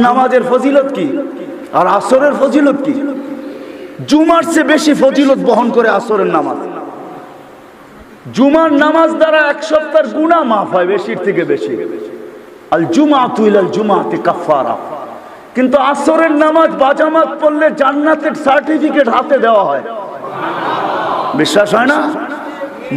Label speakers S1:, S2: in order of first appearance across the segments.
S1: নামাজের ফজিলত কি আর আসরের ফজিলত কি? জুমার চেয়ে বেশি ফজিলত বহন করে আসরের নামাজ। জুমার নামাজ দ্বারা এক সপ্তাহের গুনাহ মাফ হয় বেশির থেকে বেশি। আল জুমাতু ইলাল জুমাতি কাফারা। কিন্তু আসরের নামাজ বাজামাত পড়লে জান্নাতের সার্টিফিকেট হাতে দেওয়া হয়। বিশ্বাস হয় না?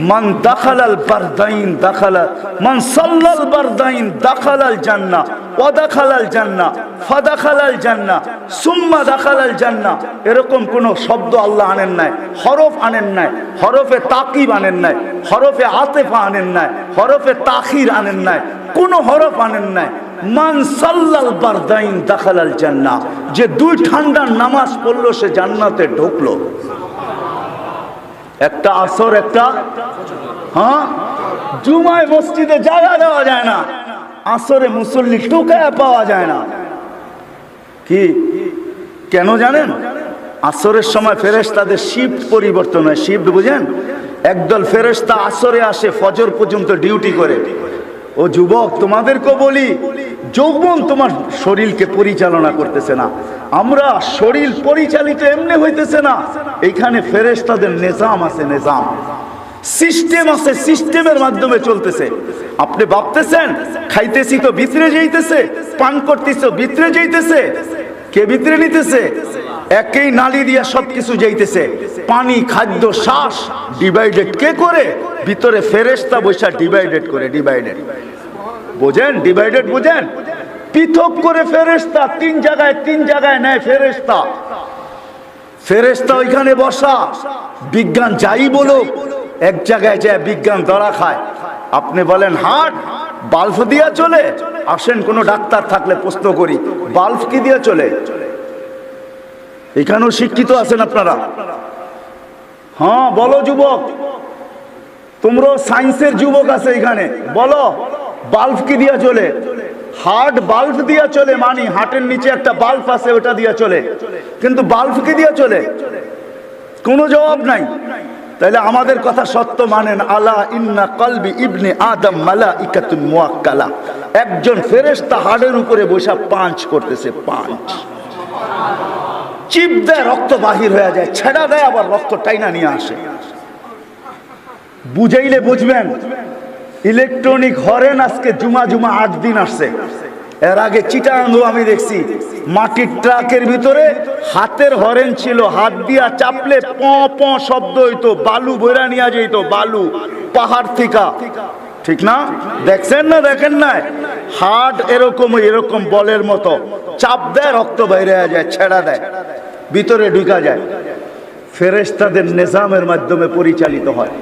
S1: মান দাখালাল বারদাইন দাখালা মান সাল্লাল বারদাইন দাখালাল জান্নাহ ওয়া দাখালাল জান্নাহ ফাদাখালাল জান্নাহ সুম্মা দাখালাল জান্নাহ। এরকম কোন শব্দ আল্লাহ আনেন নাই, হরফ আনেন নাই, হরফে তাকিব আনেন নাই, হরফে আতেফা আনেন নাই, হরফে তাখির আনেন নাই, কোন হরফ আনেন নাই। মান সাল্লাল বারদাইন দাখালাল জান্নাহ। যে দুই ঠান্ডার নামাজ পড়লো সে জান্নাতে ঢুকলো। একটা আসর একটা জুমায় মসজিদে জায়গা দেওয়া যায় না, আসরে মুসল্লি টোকায় পাওয়া যায় না। কি কেন জানেন? আসরের সময় ফেরেশতাদের শিফট পরিবর্তন হয়। শিফট বুঝেন? একদল ফেরেশতা আসরে আসে, ফজর পর্যন্ত ডিউটি করে। ও যুবক, তোমাদেরকে বলি, যৌবন তোমার শরীরকে পরিচালনা করতেছে না। আমরা শরীর পরিচালিত এমনি হইতেছে না, এইখানে ফেরেশতাদের নিজাম আছে, নিজাম সিস্টেম আছে, সিস্টেমের মাধ্যমে চলতেছে। আপনি ভাবতেছেন খাইতেছি তো ভিতরে যাইতেছে, পান করতেছি ভিতরে যাইতেছে। কে ভিতরে নিতেছে? একই নালী দিয়া সবকিছু যাইতেছে। পানি, খাদ্য, শ্বাস ডিভাইডেড কে করে? ভিতরে ফেরেশতা বৈশা ডিভাইডেড করে। ডিভাইডেড বোঝেন? ডিভাইডেড বোঝেন? পৃথক করে ফেরেশতা তিন জায়গায় নেয় ফেরেশতা। ফেরেশতা ওইখানে বসা। বিজ্ঞান যাই বলো, এক জায়গায় যায় বিজ্ঞান ধরা খায়। আপনি বলেন হার্ট বাল্ব দিয়া চলে, আসেন কোন ডাক্তার থাকলে প্রশ্ন করি, বাল্ব কি দিয়া চলে? এখানেও শিক্ষিত আছেন আপনারা? হ্যাঁ বলো যুবক, তোমরাও সায়েন্সের যুবক আছে এখানে, বলো বাল্ব কি দিয়া চলে? হার্ট বাল্ব দিয়া চলে, মানি হার্টের নিচে একটা বাল্ব আছে, ওটা দিয়া চলে। কিন্তু বাল্ব কি দিয়া চলে? কোনো জবাব নাই। তাহলে আমাদের কথা সত্য মানেন। আলা ইন্না কলবি ইবনে আদম মালাইকাতুন মুয়াক্কালা। একজন ফেরেশতা হাড়ের উপরে বসে পাঞ্চ করতেছে। পাঞ্চ চিপ দেয়, রক্ত বাহির হয়ে যায়, ছেড়া দেয়, আবার রক্ত টাইনা নিয়ে আসে। বুঝাইলে বুঝবেন। ইলেকট্রনিক হরেন আজকে জুমা 8 দিন আসছে। এর আগে চিটাঙ্গ আমি দেখছি মাটির ট্রাকের ভিতরে হাতের হরেন ছিল, হাত দিয়া চাপলে প প শব্দ হইতো, বালু বইরা নিয়ে যেত, বালু পাহাড় থেকে। ঠিক না? দেখছেন না? দেখেন না? হাট এরকম বলের মতো চাপ দেয়, রক্ত বাইরে যায়, ছেড়া দেয়, ভিতরে ঢুকা যায়। ফেরেশতাদের নিজামের মাধ্যমে পরিচালিত হয়।